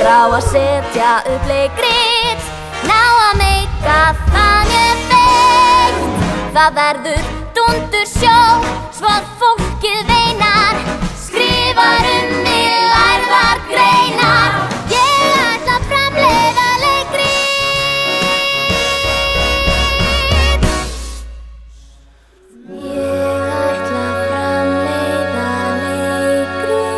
Á að setja upp leikrit, ná að meika það mjög veikt. Það verður dúndur sjó, svo fólkið veinar, skrifar mig lærðar greinar. Ég ætla að framleiða leikrit. Ég ætla að framleiða leikrit.